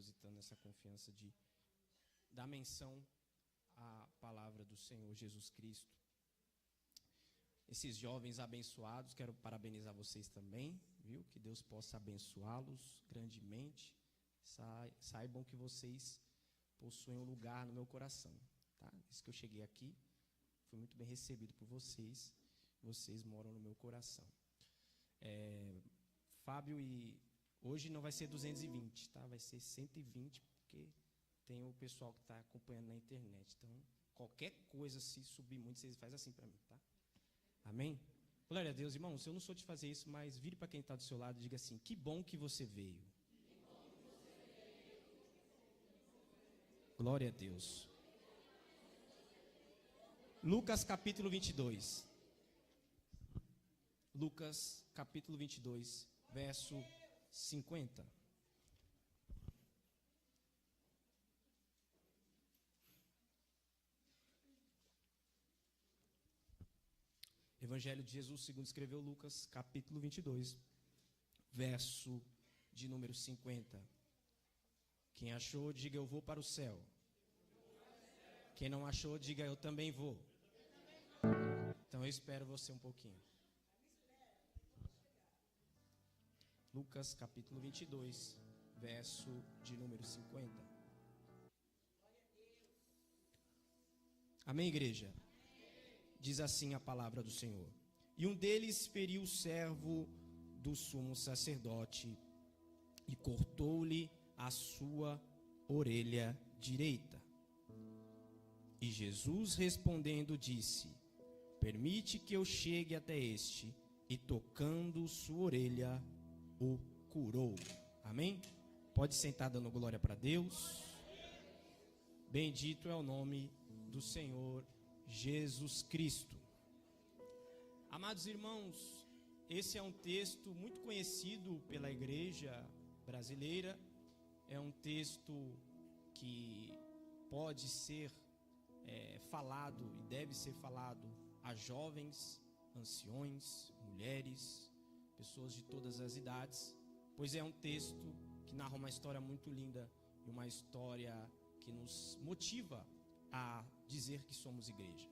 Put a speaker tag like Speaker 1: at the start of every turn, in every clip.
Speaker 1: depositando essa confiança de dar menção à palavra do Senhor Jesus Cristo. Esses jovens abençoados, quero parabenizar vocês também, viu? Que Deus possa abençoá-los grandemente. Saibam que vocês possuem um lugar no meu coração, tá? Desde que eu cheguei aqui, fui muito bem recebido por vocês. Vocês moram no meu coração. Fábio, e hoje não vai ser 220, tá? Vai ser 120, porque tem o pessoal que está acompanhando na internet. Então, qualquer coisa, se subir muito, vocês fazem assim para mim, tá? Amém? Glória a Deus, irmãos. Eu não sou de fazer isso, mas vire para quem está do seu lado e diga assim: que bom que você veio. Glória a Deus. Lucas capítulo 22. Lucas capítulo 22, verso 50. Evangelho de Jesus segundo escreveu Lucas, capítulo 22, verso de número 50. Quem achou, diga eu vou para o céu. Quem não achou, diga eu também vou. Então eu espero você um pouquinho. Lucas capítulo 22, verso de número 50. Amém, igreja? Diz assim a palavra do Senhor. E um deles feriu o servo do sumo sacerdote e cortou-lhe a sua orelha direita. E Jesus respondendo disse: permite que eu chegue até este, e tocando sua orelha, o curou. Amém? Pode sentar dando glória para Deus. Bendito é o nome do Senhor Jesus Cristo. Amados irmãos, esse é um texto muito conhecido pela igreja brasileira. É um texto que pode ser falado e deve ser falado a jovens, anciões, mulheres, pessoas de todas as idades, pois é um texto que narra uma história muito linda e uma história que nos motiva a dizer que somos igreja.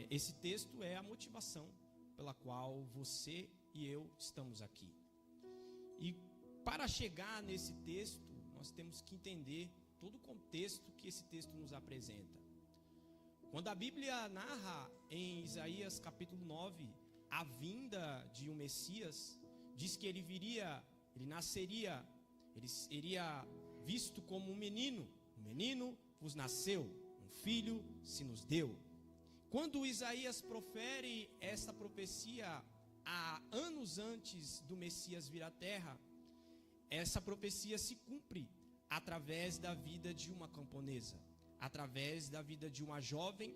Speaker 1: Esse texto é a motivação pela qual você e eu estamos aqui. E para chegar nesse texto, nós temos que entender todo o contexto que esse texto nos apresenta. Quando a Bíblia narra em Isaías capítulo 9 a vinda de um Messias, diz que ele nasceria, ele seria visto como um menino vos nasceu, um filho se nos deu. Quando Isaías profere essa profecia há anos antes do Messias vir à terra, essa profecia se cumpre através da vida de uma camponesa, através da vida de uma jovem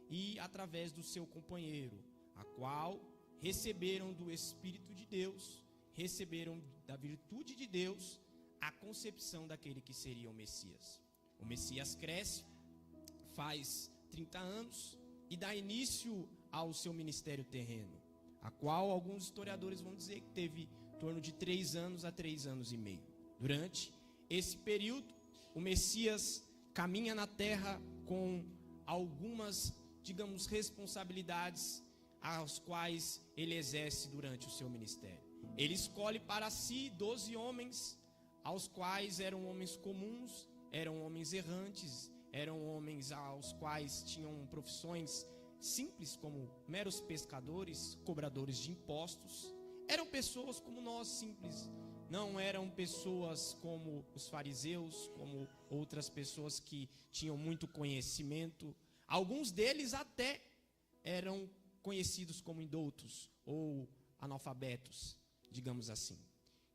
Speaker 1: e através do seu companheiro, a qual receberam do Espírito de Deus, receberam da virtude de Deus a concepção daquele que seria o Messias. O Messias cresce, faz 30 anos e dá início ao seu ministério terreno, a qual alguns historiadores vão dizer que teve em torno de 3 anos a 3 anos e meio. Durante esse período, o Messias caminha na terra com algumas, digamos, responsabilidades as quais ele exerce durante o seu ministério. Ele escolhe para si 12 homens, aos quais eram homens comuns, eram homens errantes, eram homens aos quais tinham profissões simples como meros pescadores, cobradores de impostos. Eram pessoas como nós, simples. Não eram pessoas como os fariseus, como outras pessoas que tinham muito conhecimento. Alguns deles até eram conhecidos como indoutos ou analfabetos, digamos assim.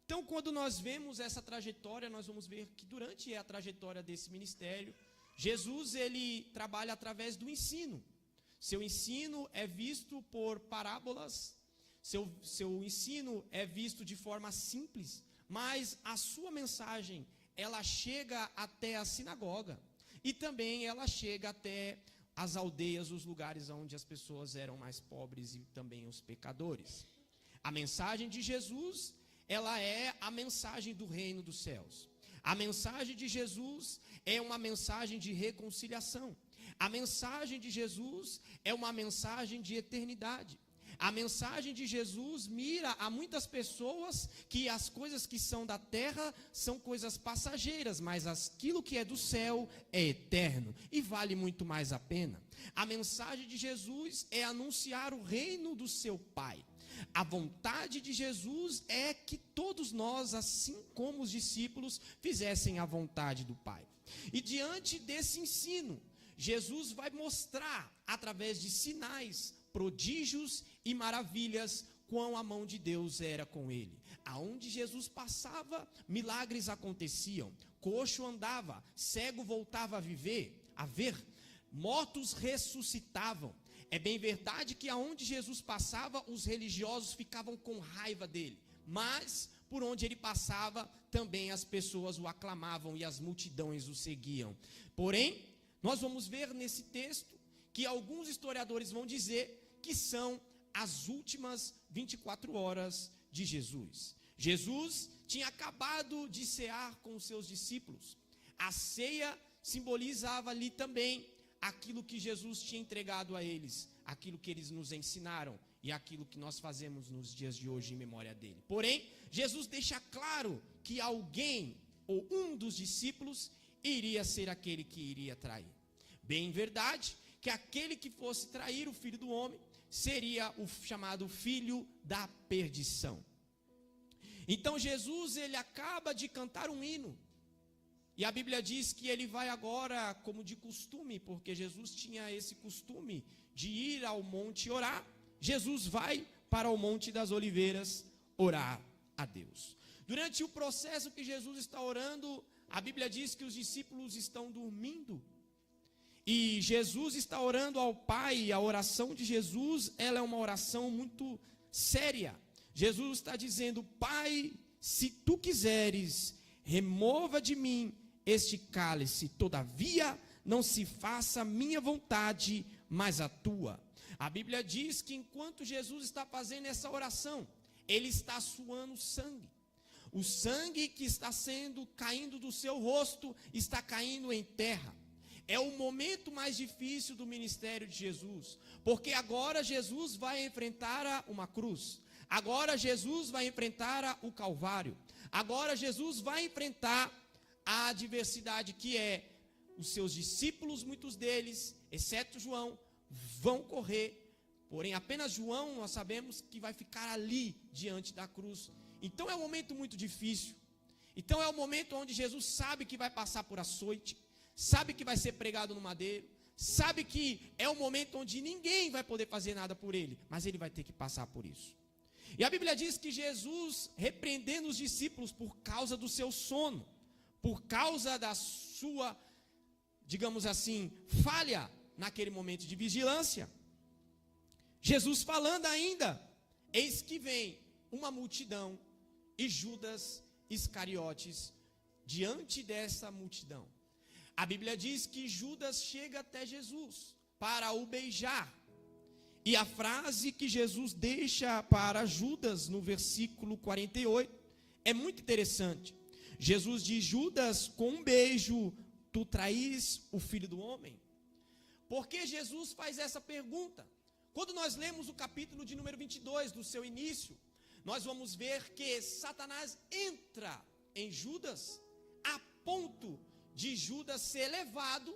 Speaker 1: Então, quando nós vemos essa trajetória, nós vamos ver que durante a trajetória desse ministério, Jesus, ele trabalha através do ensino. Seu ensino é visto por parábolas, seu ensino é visto de forma simples, mas a sua mensagem, ela chega até a sinagoga e também ela chega até as aldeias, os lugares onde as pessoas eram mais pobres e também os pecadores. A mensagem de Jesus, ela é a mensagem do reino dos céus. A mensagem de Jesus é uma mensagem de reconciliação. A mensagem de Jesus é uma mensagem de eternidade. A mensagem de Jesus mira a muitas pessoas que as coisas que são da terra são coisas passageiras, mas aquilo que é do céu é eterno e vale muito mais a pena. A mensagem de Jesus é anunciar o reino do seu Pai. A vontade de Jesus é que todos nós, assim como os discípulos, fizessem a vontade do Pai. E diante desse ensino, Jesus vai mostrar, através de sinais, prodígios e maravilhas, quão a mão de Deus era com ele. Aonde Jesus passava, milagres aconteciam. Coxo andava, cego voltava a ver, mortos ressuscitavam. É bem verdade que aonde Jesus passava, os religiosos ficavam com raiva dele. Mas, por onde ele passava, também as pessoas o aclamavam e as multidões o seguiam. Porém, nós vamos ver nesse texto que alguns historiadores vão dizer que são as últimas 24 horas de Jesus. Jesus tinha acabado de cear com os seus discípulos. A ceia simbolizava ali também aquilo que Jesus tinha entregado a eles, aquilo que eles nos ensinaram e aquilo que nós fazemos nos dias de hoje em memória dele. Porém, Jesus deixa claro que alguém ou um dos discípulos iria ser aquele que iria trair. Bem verdade que aquele que fosse trair o Filho do Homem seria o chamado filho da perdição. Então Jesus, ele acaba de cantar um hino. E a Bíblia diz que ele vai agora, como de costume, porque Jesus tinha esse costume de ir ao monte orar. Jesus vai para o Monte das Oliveiras orar a Deus. Durante o processo que Jesus está orando, a Bíblia diz que os discípulos estão dormindo. E Jesus está orando ao Pai, e a oração de Jesus, ela é uma oração muito séria. Jesus está dizendo: Pai, se tu quiseres, remova de mim este cálice, todavia não se faça a minha vontade, mas a tua. A Bíblia diz que enquanto Jesus está fazendo essa oração, ele está suando sangue. O sangue que está caindo do seu rosto, está caindo em terra. É o momento mais difícil do ministério de Jesus, porque agora Jesus vai enfrentar uma cruz, agora Jesus vai enfrentar o Calvário, agora Jesus vai enfrentar a adversidade que é os seus discípulos, muitos deles, exceto João, vão correr, porém apenas João nós sabemos que vai ficar ali diante da cruz. Então é um momento muito difícil, então é o momento onde Jesus sabe que vai passar por açoite, sabe que vai ser pregado no madeiro, sabe que é um momento onde ninguém vai poder fazer nada por ele, mas ele vai ter que passar por isso. E a Bíblia diz que Jesus, repreendendo os discípulos por causa do seu sono, por causa da sua, digamos assim, falha naquele momento de vigilância, Jesus falando ainda, eis que vem uma multidão e Judas Iscariotes diante dessa multidão. A Bíblia diz que Judas chega até Jesus para o beijar. E a frase que Jesus deixa para Judas no versículo 48 é muito interessante. Jesus diz: Judas, com um beijo, tu traís o Filho do Homem? Por que Jesus faz essa pergunta? Quando nós lemos o capítulo de número 22, do seu início, nós vamos ver que Satanás entra em Judas a ponto de Judas ser levado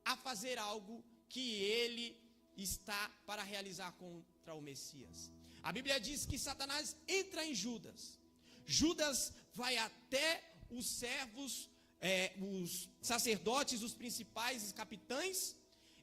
Speaker 1: a fazer algo que ele está para realizar contra o Messias. A Bíblia diz que Satanás entra em Judas. Judas vai até os servos, os sacerdotes, os principais capitães,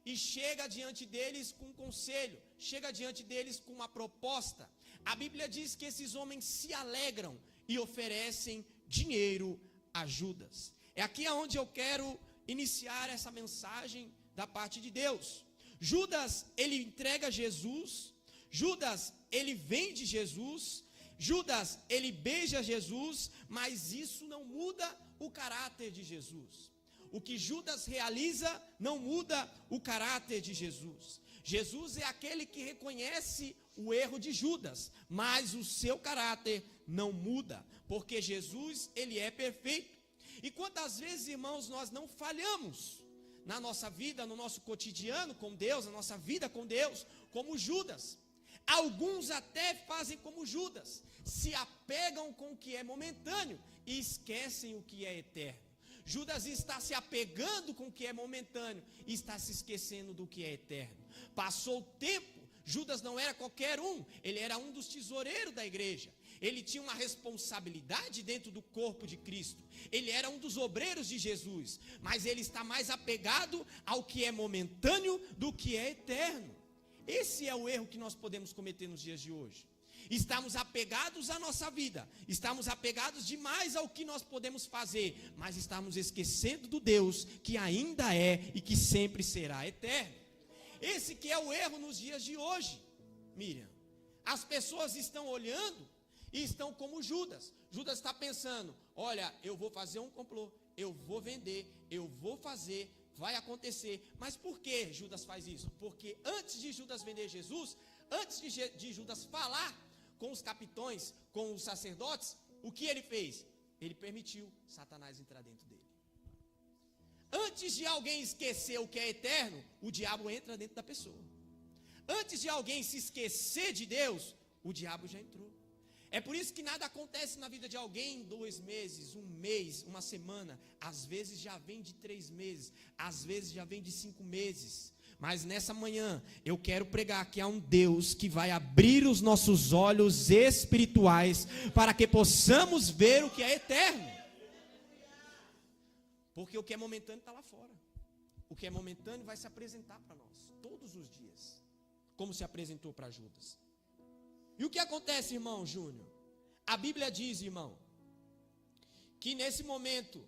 Speaker 1: e chega diante deles com um conselho, chega diante deles com uma proposta. A Bíblia diz que esses homens se alegram e oferecem dinheiro a Judas. É aqui onde eu quero iniciar essa mensagem da parte de Deus. Judas, ele entrega Jesus. Judas, ele vende Jesus. Judas, ele beija Jesus, mas isso não muda o caráter de Jesus. O que Judas realiza não muda o caráter de Jesus. Jesus é aquele que reconhece o erro de Judas, mas o seu caráter não muda, porque Jesus, ele é perfeito. E quantas vezes, irmãos, nós não falhamos na nossa vida, no nosso cotidiano com Deus, na nossa vida com Deus, como Judas. Alguns até fazem como Judas, se apegam com o que é momentâneo e esquecem o que é eterno. Judas está se apegando com o que é momentâneo e está se esquecendo do que é eterno. Passou o tempo, Judas não era qualquer um, ele era um dos tesoureiros da igreja. Ele tinha uma responsabilidade dentro do corpo de Cristo. Ele era um dos obreiros de Jesus, mas ele está mais apegado ao que é momentâneo do que é eterno. Esse é o erro que nós podemos cometer nos dias de hoje. Estamos apegados à nossa vida, estamos apegados demais ao que nós podemos fazer, mas estamos esquecendo do Deus que ainda é e que sempre será eterno. Esse que é o erro nos dias de hoje, Miriam. As pessoas estão olhando e estão como Judas. Judas está pensando, olha, eu vou fazer um complô, eu vou vender, eu vou fazer, vai acontecer. Mas por que Judas faz isso? Porque antes de Judas vender Jesus, antes de Judas falar com os capitões, com os sacerdotes, o que ele fez? Ele permitiu Satanás entrar dentro dele. Antes de alguém esquecer o que é eterno, o diabo entra dentro da pessoa. Antes de alguém se esquecer de Deus, o diabo já entrou. É por isso que nada acontece na vida de alguém em 2 meses, 1 mês, uma semana. Às vezes já vem de 3 meses, às vezes já vem de 5 meses. Mas nessa manhã eu quero pregar que há um Deus que vai abrir os nossos olhos espirituais para que possamos ver o que é eterno. Porque o que é momentâneo está lá fora. O que é momentâneo vai se apresentar para nós todos os dias, como se apresentou para Judas. E o que acontece, irmão Júnior? A Bíblia diz, irmão, que nesse momento,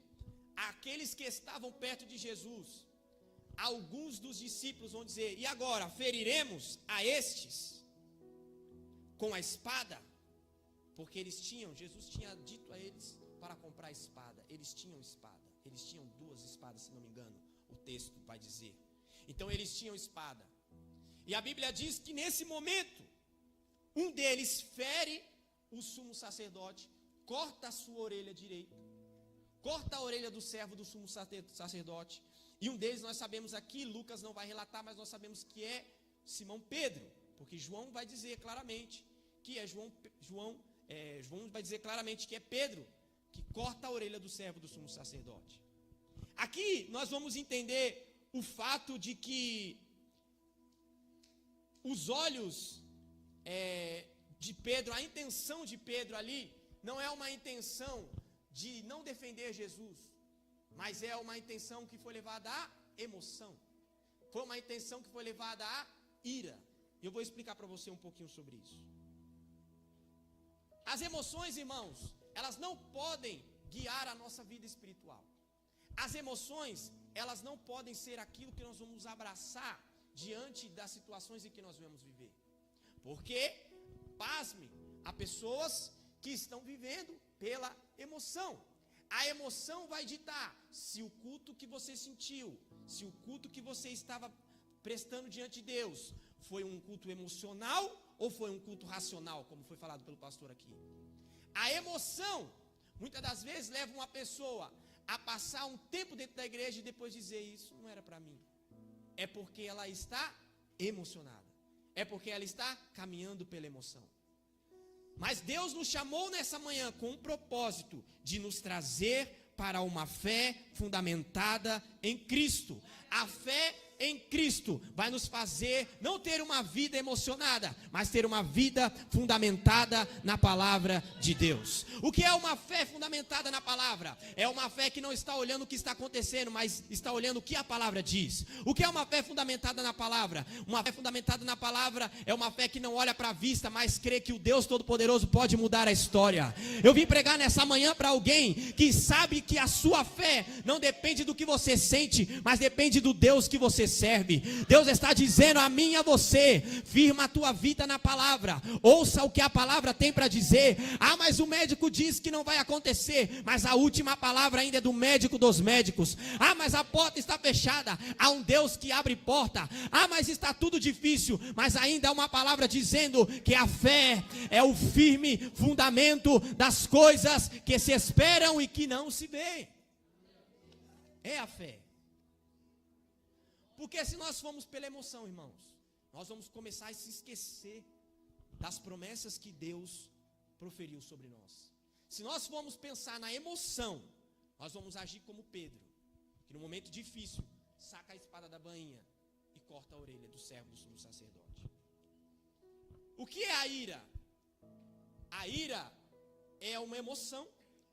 Speaker 1: aqueles que estavam perto de Jesus, alguns dos discípulos vão dizer, e agora, feriremos a estes com a espada? Porque Jesus tinha dito a eles para comprar espada. Eles tinham espada, eles tinham 2 espadas, se não me engano, o texto vai dizer. Então eles tinham espada. E a Bíblia diz que nesse momento, um deles fere o sumo sacerdote, corta a sua orelha direita, corta a orelha do servo do sumo sacerdote. E um deles nós sabemos aqui, Lucas não vai relatar, mas nós sabemos que é Simão Pedro, porque João vai dizer claramente que é João vai dizer claramente que é Pedro que corta a orelha do servo do sumo sacerdote. Aqui nós vamos entender o fato de que os olhos de Pedro, a intenção de Pedro ali, não é uma intenção de não defender Jesus, mas é uma intenção que foi levada à emoção, foi uma intenção que foi levada à ira. E eu vou explicar para você um pouquinho sobre isso. As emoções, irmãos, elas não podem guiar a nossa vida espiritual. As emoções, elas não podem ser aquilo que nós vamos abraçar diante das situações em que nós vamos viver. Porque, pasme, há pessoas que estão vivendo pela emoção. A emoção vai ditar se o culto que você sentiu, se o culto que você estava prestando diante de Deus foi um culto emocional ou foi um culto racional, como foi falado pelo pastor aqui. A emoção, muitas das vezes, leva uma pessoa a passar um tempo dentro da igreja e depois dizer, isso não era para mim. É porque ela está emocionada. É porque ela está caminhando pela emoção. Mas Deus nos chamou nessa manhã com um propósito de nos trazer para uma fé fundamentada em Cristo. A fé em Cristo vai nos fazer não ter uma vida emocionada, mas ter uma vida fundamentada na palavra de Deus. O que é uma fé fundamentada na palavra? É uma fé que não está olhando o que está acontecendo, mas está olhando o que a palavra diz. O que é uma fé fundamentada na palavra? Uma fé fundamentada na palavra é uma fé que não olha para a vista, mas crê que o Deus Todo-Poderoso pode mudar a história. Eu vim pregar nessa manhã para alguém que sabe que a sua fé não depende do que você sente, mas depende do Deus que você serve. Deus está dizendo a mim e a você, firma a tua vida na palavra, ouça o que a palavra tem para dizer. Mas o médico diz que não vai acontecer, mas a última palavra ainda é do médico dos médicos. Mas a porta está fechada, há um Deus que abre porta. Mas está tudo difícil, mas ainda há uma palavra dizendo que a fé é o firme fundamento das coisas que se esperam e que não se veem. é a fé. Porque se nós formos pela emoção, irmãos, nós vamos começar a se esquecer das promessas que Deus proferiu sobre nós. Se nós formos pensar na emoção, nós vamos agir como Pedro, que no momento difícil, saca a espada da bainha e corta a orelha do servo do sumo sacerdote. O que é a ira? A ira é uma emoção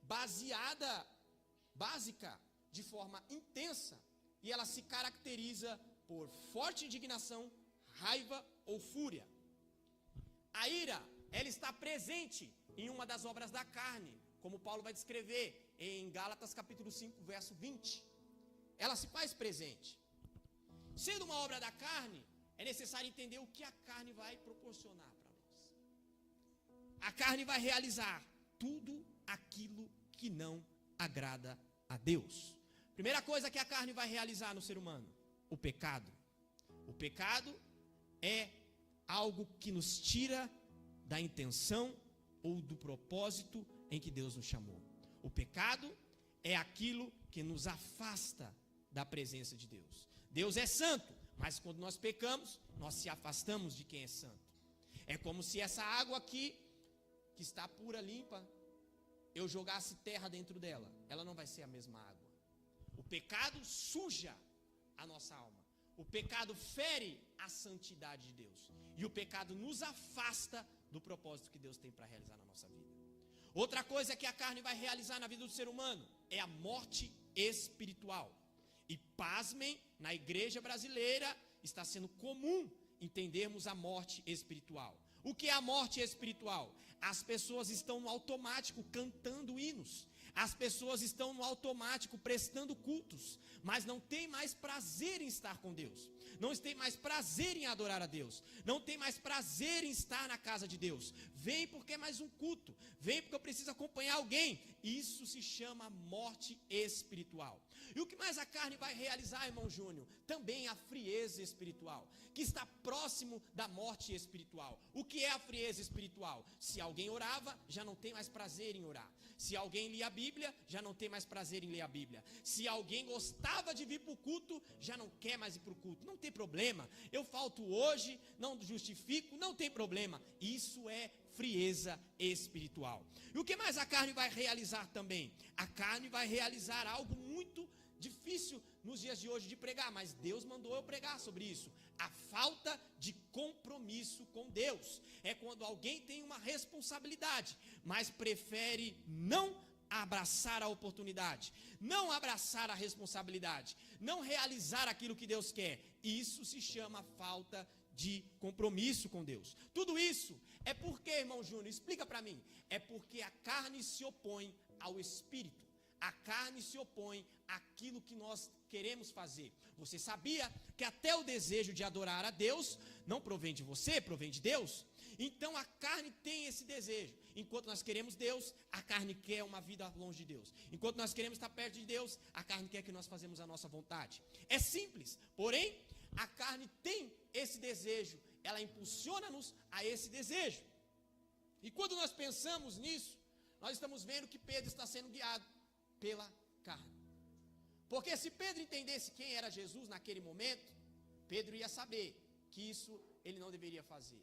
Speaker 1: básica, de forma intensa, e ela se caracteriza por forte indignação, raiva ou fúria. A ira, ela está presente em uma das obras da carne, como Paulo vai descrever em Gálatas capítulo 5, verso 20. Ela se faz presente. Sendo uma obra da carne, é necessário entender o que a carne vai proporcionar para nós. A carne vai realizar tudo aquilo que não agrada a Deus. Primeira coisa que a carne vai realizar no ser humano, o pecado. O pecado é algo que nos tira da intenção ou do propósito em que Deus nos chamou. O pecado é aquilo que nos afasta da presença de Deus. Deus é santo, mas quando nós pecamos, nós se afastamos de quem é santo. É como se essa água aqui, que está pura, limpa, eu jogasse terra dentro dela, ela não vai ser a mesma água. O pecado suja a nossa alma. O pecado fere a santidade de Deus. E o pecado nos afasta do propósito que Deus tem para realizar na nossa vida. Outra coisa que a carne vai realizar na vida do ser humano é a morte espiritual. E pasmem, na igreja brasileira está sendo comum entendermos a morte espiritual. O que é a morte espiritual? As pessoas estão no automático cantando hinos. As pessoas estão no automático prestando cultos, mas não tem mais prazer em estar com Deus. Não tem mais prazer em adorar a Deus. Não tem mais prazer em estar na casa de Deus. Vem porque é mais um culto. Vem porque eu preciso acompanhar alguém. Isso se chama morte espiritual. E o que mais a carne vai realizar, irmão Júnior? Também a frieza espiritual, que está próximo da morte espiritual. O que é a frieza espiritual? Se alguém orava, já não tem mais prazer em orar. Se alguém lia a Bíblia, já não tem mais prazer em ler a Bíblia. Se alguém gostava de vir para o culto, já não quer mais ir para o culto. Não tem problema. Eu falto hoje, não justifico, não tem problema. Isso é frieza espiritual. E o que mais a carne vai realizar também? A carne vai realizar algo muito difícil nos dias de hoje de pregar, mas Deus mandou eu pregar sobre isso. A falta de compromisso com Deus. É quando alguém tem uma responsabilidade, mas prefere não abraçar a oportunidade, não abraçar a responsabilidade, não realizar aquilo que Deus quer. Isso se chama falta de compromisso com Deus. Tudo isso é porque, irmão Júnior, explica para mim. É porque a carne se opõe ao Espírito. A carne se opõe àquilo que nós queremos fazer. Você sabia que até o desejo de adorar a Deus não provém de você, provém de Deus? Então a carne tem esse desejo. Enquanto nós queremos Deus, a carne quer uma vida longe de Deus. Enquanto nós queremos estar perto de Deus, a carne quer que nós fazemos a nossa vontade. É simples, porém, a carne tem esse desejo. Ela impulsiona-nos a esse desejo. E quando nós pensamos nisso, nós estamos vendo que Pedro está sendo guiado pela carne. Porque se Pedro entendesse quem era Jesus naquele momento, Pedro ia saber que isso ele não deveria fazer.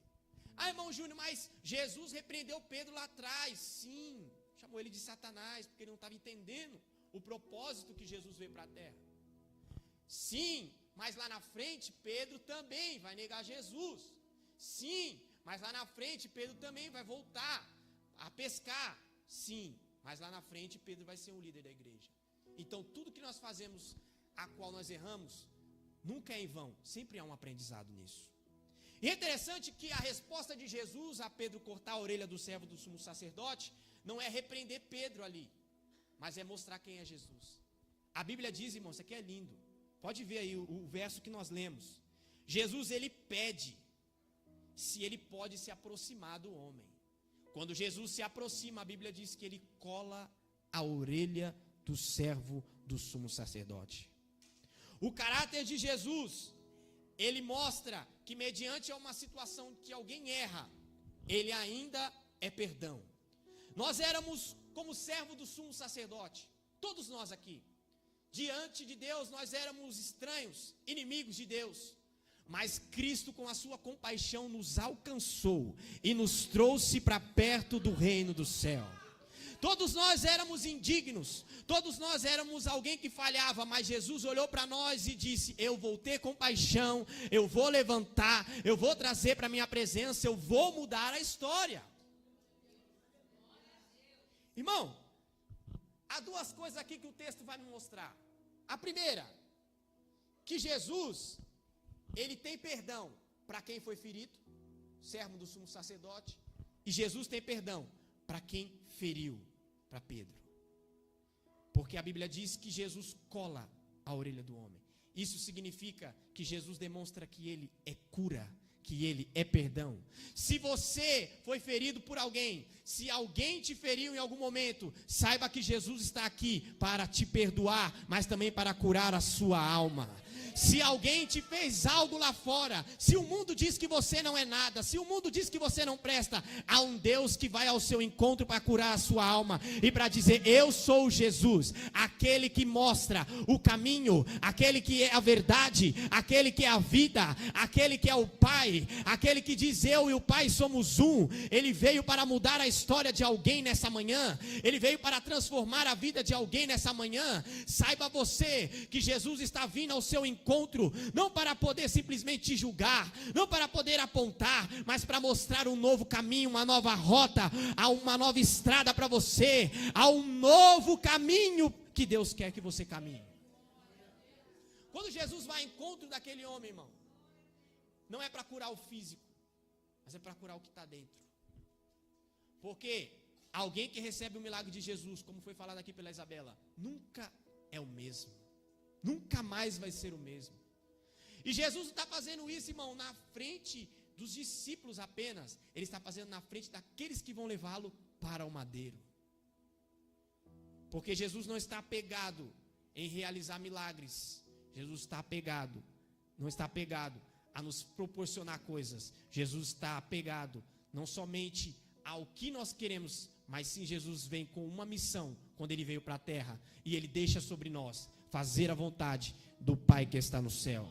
Speaker 1: Ah, irmão Júnior, mas Jesus repreendeu Pedro lá atrás. Sim, chamou ele de Satanás, porque ele não estava entendendo o propósito que Jesus veio para a terra. Sim, mas lá na frente Pedro também vai negar Jesus. Sim, mas lá na frente Pedro também vai voltar a pescar. Sim, mas lá na frente Pedro vai ser um líder da igreja. Então tudo que nós fazemos, a qual nós erramos, nunca é em vão, sempre há um aprendizado nisso. E é interessante que a resposta de Jesus a Pedro cortar a orelha do servo do sumo sacerdote não é repreender Pedro ali, mas é mostrar quem é Jesus. A Bíblia diz, irmão, isso aqui é lindo. Pode ver aí o verso que nós lemos. Jesus, ele pede se ele pode se aproximar do homem. Quando Jesus se aproxima, a Bíblia diz que ele cola a orelha do servo do sumo sacerdote. O caráter de Jesus, ele mostra que mediante uma situação que alguém erra, ele ainda é perdão. Nós éramos como servo do sumo sacerdote, todos nós aqui. Diante de Deus, nós éramos estranhos, inimigos de Deus. Mas Cristo, com a sua compaixão, nos alcançou e nos trouxe para perto do reino do céu. Todos nós éramos indignos, todos nós éramos alguém que falhava, mas Jesus olhou para nós e disse: eu vou ter compaixão, eu vou levantar, eu vou trazer para a minha presença, eu vou mudar a história. Irmão, há duas coisas aqui que o texto vai me mostrar. A primeira, que Jesus, ele tem perdão para quem foi ferido, servo do sumo sacerdote, e Jesus tem perdão para quem feriu, para Pedro. Porque a Bíblia diz que Jesus cola a orelha do homem. Isso significa que Jesus demonstra que ele é cura, que ele é perdão. Se você foi ferido por alguém, se alguém te feriu em algum momento, saiba que Jesus está aqui para te perdoar, mas também para curar a sua alma. Se alguém te fez algo lá fora, se o mundo diz que você não é nada, se o mundo diz que você não presta, há um Deus que vai ao seu encontro para curar a sua alma e para dizer: eu sou Jesus, aquele que mostra o caminho, aquele que é a verdade, aquele que é a vida, aquele que é o Pai, aquele que diz: eu e o Pai somos um. Ele veio para mudar a história de alguém nessa manhã, ele veio para transformar a vida de alguém nessa manhã. Saiba você que Jesus está vindo ao seu encontro, não para poder simplesmente te julgar, não para poder apontar, mas para mostrar um novo caminho, uma nova rota, uma nova estrada para você, há um novo caminho que Deus quer que você caminhe. Quando Jesus vai ao encontro daquele homem, irmão, não é para curar o físico, mas é para curar o que está dentro. Porque alguém que recebe o milagre de Jesus, como foi falado aqui pela Isabela, nunca é o mesmo. Nunca mais vai ser o mesmo. E Jesus não está fazendo isso, irmão, na frente dos discípulos apenas. Ele está fazendo na frente daqueles que vão levá-lo para o madeiro. Porque Jesus não está apegado em realizar milagres. Jesus está apegado, não está apegado a nos proporcionar coisas. Jesus está apegado não somente ao que nós queremos, mas sim Jesus vem com uma missão quando ele veio para a terra. E ele deixa sobre nós fazer a vontade do Pai que está no céu.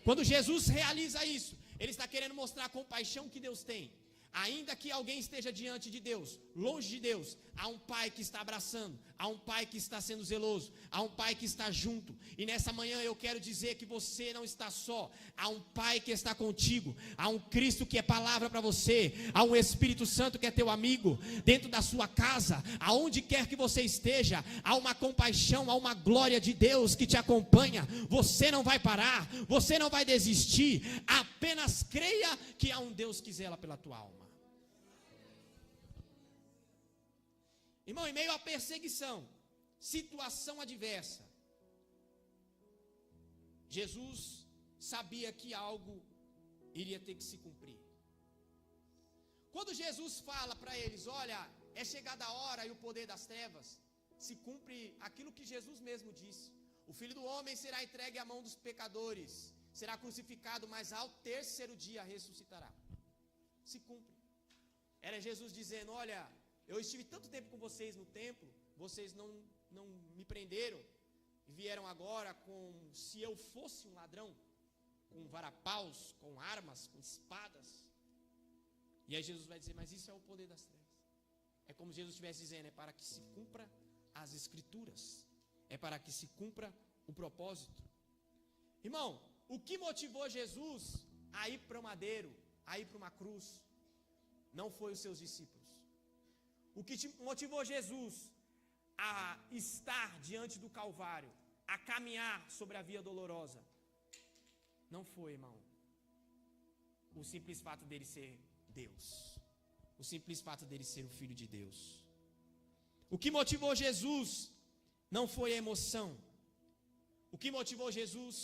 Speaker 1: Quando Jesus realiza isso, ele está querendo mostrar a compaixão que Deus tem. Ainda que alguém esteja diante de Deus, longe de Deus, há um Pai que está abraçando, há um Pai que está sendo zeloso, há um Pai que está junto. E nessa manhã eu quero dizer que você não está só, há um Pai que está contigo, há um Cristo que é palavra para você, há um Espírito Santo que é teu amigo, dentro da sua casa, aonde quer que você esteja, há uma compaixão, há uma glória de Deus que te acompanha. Você não vai parar, você não vai desistir, apenas creia que há um Deus que zela pela tua alma. Irmão, em meio à perseguição, situação adversa, Jesus sabia que algo iria ter que se cumprir. Quando Jesus fala para eles: olha, é chegada a hora e o poder das trevas, se cumpre aquilo que Jesus mesmo disse: o Filho do Homem será entregue à mão dos pecadores, será crucificado, mas ao terceiro dia ressuscitará. Se cumpre. Era Jesus dizendo: olha, eu estive tanto tempo com vocês no templo, vocês não me prenderam, e vieram agora como se eu fosse um ladrão, com varapaus, com armas, com espadas. E aí Jesus vai dizer: mas isso é o poder das trevas. É como Jesus estivesse dizendo: é para que se cumpra as escrituras, é para que se cumpra o propósito. Irmão, o que motivou Jesus a ir para o madeiro, a ir para uma cruz, não foi os seus discípulos. O que motivou Jesus a estar diante do Calvário, a caminhar sobre a via dolorosa, não foi, irmão, o simples fato dele ser Deus, o simples fato dele ser o Filho de Deus. O que motivou Jesus não foi a emoção. O que motivou Jesus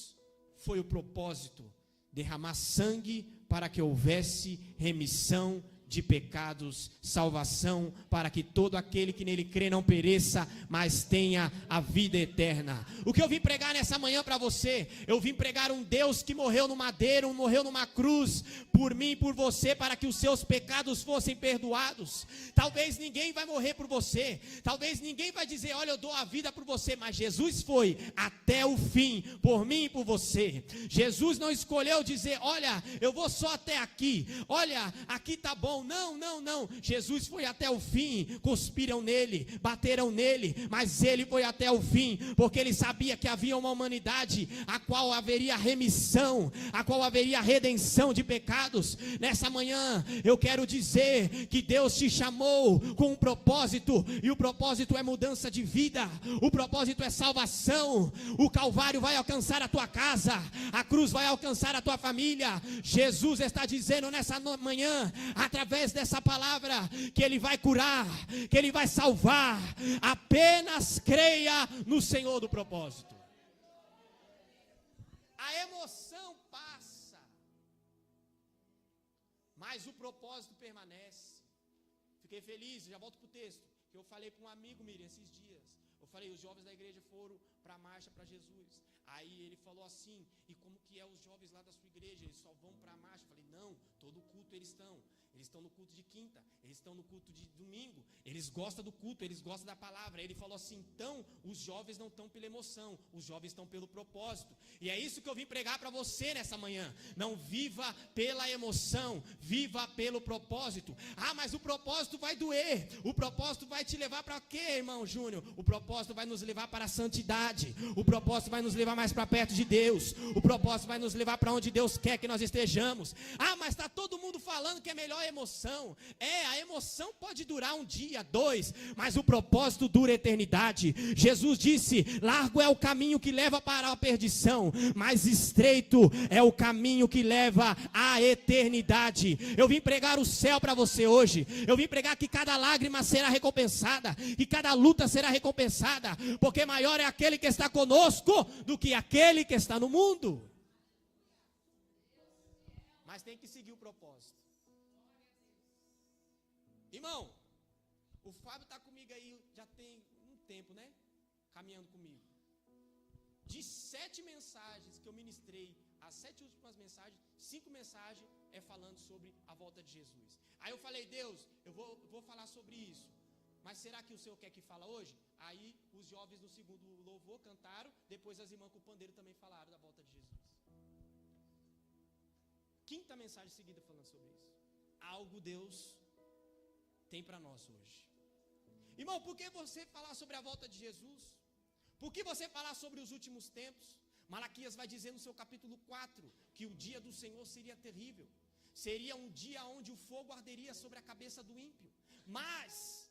Speaker 1: foi o propósito: derramar sangue para que houvesse remissão de pecados, salvação para que todo aquele que nele crê não pereça, mas tenha a vida eterna. O que eu vim pregar nessa manhã para você? Eu vim pregar um Deus que morreu no madeiro, morreu numa cruz, por mim e por você, para que os seus pecados fossem perdoados. Talvez ninguém vai morrer por você, talvez ninguém vai dizer, olha, eu dou a vida por você, mas Jesus foi até o fim, por mim e por você. Jesus não escolheu dizer, olha, eu vou só até aqui, olha, aqui tá bom. Não. Jesus foi até o fim. Cuspiram nele, bateram nele, mas ele foi até o fim, porque ele sabia que havia uma humanidade a qual haveria remissão, a qual haveria redenção de pecados. Nessa manhã eu quero dizer que Deus te chamou com um propósito, e o propósito é mudança de vida, o propósito é salvação. O Calvário vai alcançar a tua casa, a cruz vai alcançar a tua família. Jesus está dizendo nessa manhã, através dessa palavra, que ele vai curar, que ele vai salvar. Apenas creia no Senhor do propósito. A emoção passa, mas o propósito permanece. Fiquei feliz, já volto para o texto, que eu falei para um amigo, Miriam, esses dias. Eu falei, os jovens da igreja foram para a marcha para Jesus. Aí ele falou assim, e como que é os jovens lá da sua igreja? Eles só vão para a marcha? Eu falei, não, todo culto eles estão no culto de quinta, eles estão no culto de domingo, eles gostam do culto, eles gostam da palavra. Ele falou assim, então os jovens não estão pela emoção, os jovens estão pelo propósito. E é isso que eu vim pregar para você nessa manhã. Não viva pela emoção, viva pelo propósito. Ah, mas o propósito vai doer, o propósito vai te levar para quê, irmão Júnior? O propósito vai nos levar para a santidade, o propósito vai nos levar mais para perto de Deus, o propósito vai nos levar para onde Deus quer que nós estejamos. Ah, mas está todo mundo falando que é melhor a emoção. A emoção pode durar um dia, dois, mas o propósito dura a eternidade. Jesus disse, largo é o caminho que leva para a perdição, mas estreito é o caminho que leva à eternidade. Eu vim pregar o céu para você hoje. Eu vim pregar que cada lágrima será recompensada, que cada luta será recompensada, porque maior é aquele que está conosco do que aquele que está no mundo. Mas tem que seguir o propósito. Irmão, o Fábio está comigo aí, já tem um tempo, né? Caminhando comigo. De 7 mensagens que eu ministrei, as 7 últimas mensagens, 5 mensagens é falando sobre a volta de Jesus. Aí eu falei, Deus, eu vou falar sobre isso, mas será que o Senhor quer que fala hoje? Aí os jovens no segundo louvor cantaram, depois as irmãs com o pandeiro também falaram da volta de Jesus. 5ª mensagem seguida falando sobre isso. Algo Deus tem para nós hoje. Irmão, por que você falar sobre a volta de Jesus? Por que você falar sobre os últimos tempos? Malaquias vai dizer no seu capítulo 4 que o dia do Senhor seria terrível. Seria um dia onde o fogo arderia sobre a cabeça do ímpio. Mas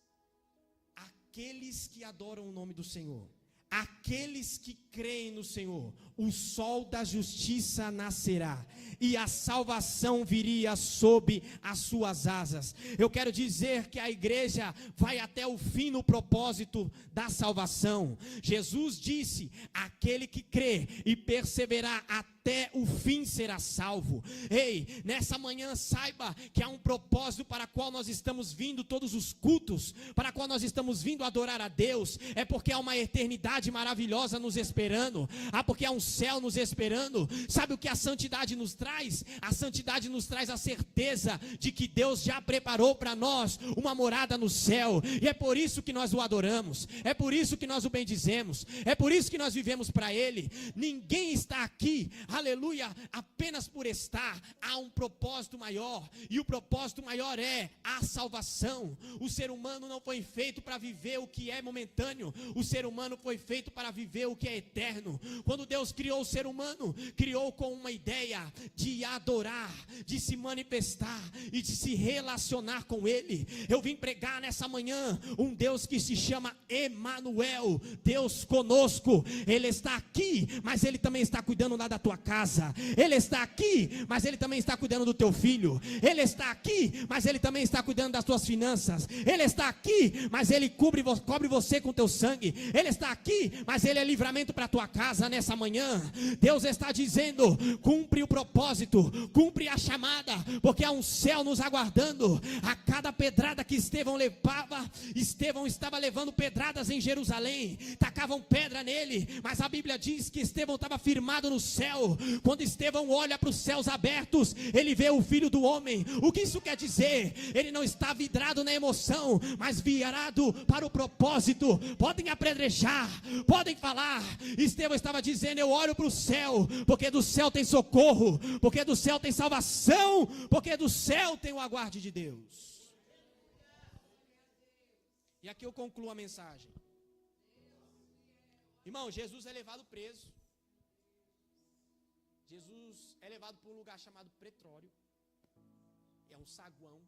Speaker 1: aqueles que adoram o nome do Senhor, aqueles que creem no Senhor, o sol da justiça nascerá e a salvação viria sob as suas asas. Eu quero dizer que a igreja vai até o fim no propósito da salvação. Jesus disse, aquele que crê e perseverar até o fim será salvo. Ei, nessa manhã saiba que há um propósito para o qual nós estamos vindo todos os cultos, para o qual nós estamos vindo adorar a Deus. É porque há uma eternidade maravilhosa nos esperando, porque há um céu nos esperando. Sabe o que a santidade nos traz? A santidade nos traz a certeza de que Deus já preparou para nós uma morada no céu, e é por isso que nós o adoramos, é por isso que nós o bendizemos, é por isso que nós vivemos para Ele. Ninguém está aqui, aleluia, apenas por estar. Há um propósito maior, e o propósito maior é a salvação. O ser humano não foi feito para viver o que é momentâneo, o ser humano foi feito para viver o que é eterno. Quando Deus criou o ser humano, criou com uma ideia de adorar, de se manifestar e de se relacionar com Ele. Eu vim pregar nessa manhã um Deus que se chama Emanuel, Deus conosco. Ele está aqui, mas Ele também está cuidando lá da tua casa. Ele está aqui, mas Ele também está cuidando do teu filho. Ele está aqui, mas Ele também está cuidando das tuas finanças. Ele está aqui, mas Ele cobre você com teu sangue. Ele está aqui, mas Ele é livramento para a tua casa nessa manhã. Deus está dizendo: cumpre o propósito, cumpre a chamada, porque há um céu nos aguardando. A cada pedrada que Estevão levava, Estevão estava levando pedradas em Jerusalém, tacavam pedra nele, mas a Bíblia diz que Estevão estava firmado no céu. Quando Estevão olha para os céus abertos, ele vê o Filho do Homem. O que isso quer dizer? Ele não está vidrado na emoção, mas virado para o propósito. Podem apedrejar, podem falar. Estevão estava dizendo: eu olho para o céu, porque do céu tem socorro, porque do céu tem salvação, porque do céu tem o aguarde de Deus. E aqui eu concluo a mensagem. Irmão, Jesus é levado preso. Jesus é levado para um lugar chamado pretório. É um saguão.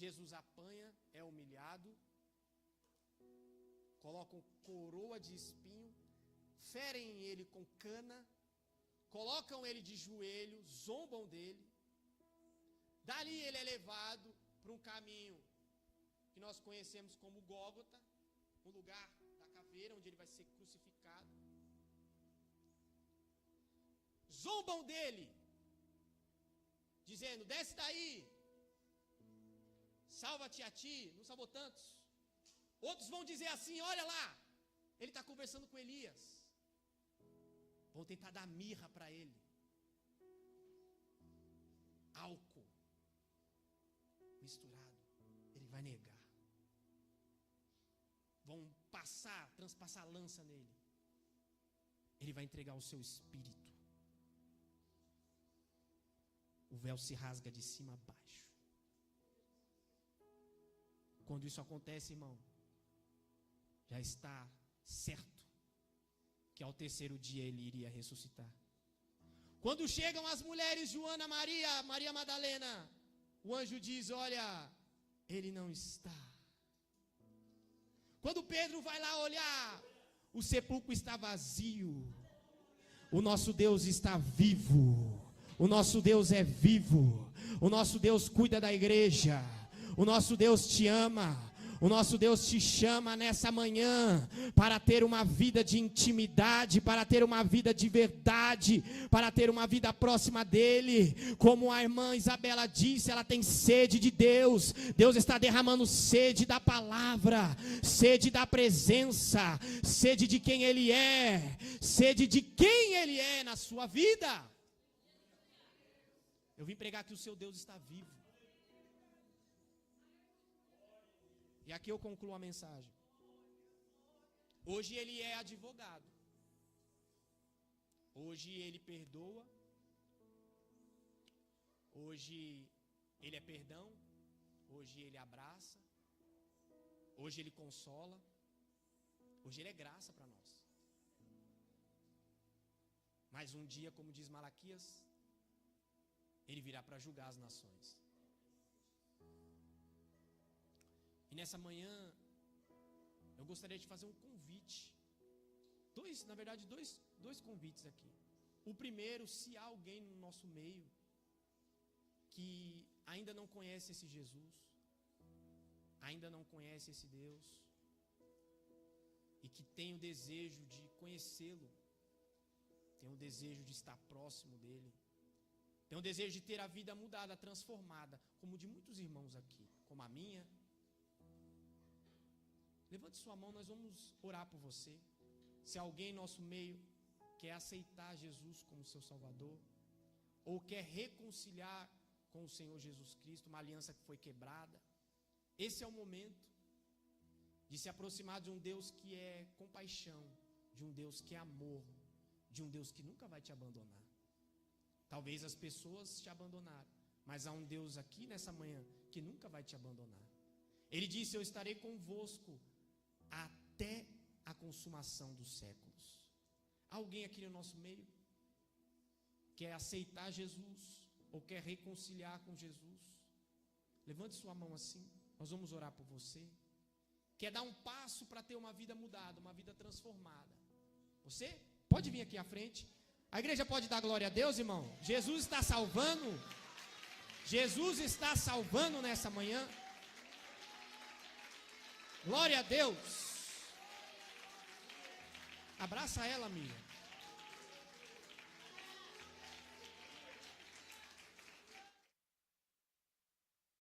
Speaker 1: Jesus apanha, é humilhado. Colocam coroa de espinho, ferem ele com cana, colocam ele de joelho, zombam dele. Dali ele é levado para um caminho que nós conhecemos como Gólgota, um lugar da caveira onde ele vai ser crucificado. Zombam dele, dizendo: desce daí, salva-te a ti. Não salvou tantos. Outros vão dizer assim: olha lá, ele está conversando com Elias. Vão tentar dar mirra para ele, álcool misturado. Ele vai negar. Vão transpassar lança nele. Ele vai entregar o seu espírito. O véu se rasga de cima a baixo. Quando isso acontece, irmão, já está certo que ao terceiro dia ele iria ressuscitar. Quando chegam as mulheres, Joana, Maria Madalena, o anjo diz: olha, ele não está. Quando Pedro vai lá olhar, o sepulcro está vazio. O nosso Deus está vivo. O nosso Deus é vivo. O nosso Deus cuida da igreja. O nosso Deus te ama. O nosso Deus te chama nessa manhã para ter uma vida de intimidade, para ter uma vida de verdade, para ter uma vida próxima dEle. Como a irmã Isabela disse, ela tem sede de Deus. Deus está derramando sede da palavra, sede da presença, sede de quem Ele é, sede de quem Ele é na sua vida. Eu vim pregar que o seu Deus está vivo. E aqui eu concluo a mensagem. Hoje ele é advogado. Hoje ele perdoa. Hoje ele é perdão. Hoje ele abraça. Hoje ele consola. Hoje ele é graça para nós. Mas um dia, como diz Malaquias, ele virá para julgar as nações. E nessa manhã, eu gostaria de fazer um convite. Dois convites aqui. O primeiro, se há alguém no nosso meio que ainda não conhece esse Jesus, ainda não conhece esse Deus, e que tem o desejo de conhecê-lo, tem o desejo de estar próximo dele, tem o desejo de ter a vida mudada, transformada, como de muitos irmãos aqui, como a minha. Levante sua mão, nós vamos orar por você. Se alguém em nosso meio quer aceitar Jesus como seu Salvador, ou quer reconciliar com o Senhor Jesus Cristo, uma aliança que foi quebrada, esse é o momento de se aproximar de um Deus que é compaixão, de um Deus que é amor, de um Deus que nunca vai te abandonar. Talvez as pessoas te abandonaram, mas há um Deus aqui nessa manhã que nunca vai te abandonar. Ele disse: eu estarei convosco até a consumação dos séculos. Alguém aqui no nosso meio quer aceitar Jesus ou quer reconciliar com Jesus? Levante sua mão assim, nós vamos orar por você. Quer dar um passo para ter uma vida mudada, uma vida transformada? Você pode vir aqui à frente. A igreja pode dar glória a Deus, irmão? Jesus está salvando. Jesus está salvando nessa manhã. Glória a Deus. Abraça ela, amiga.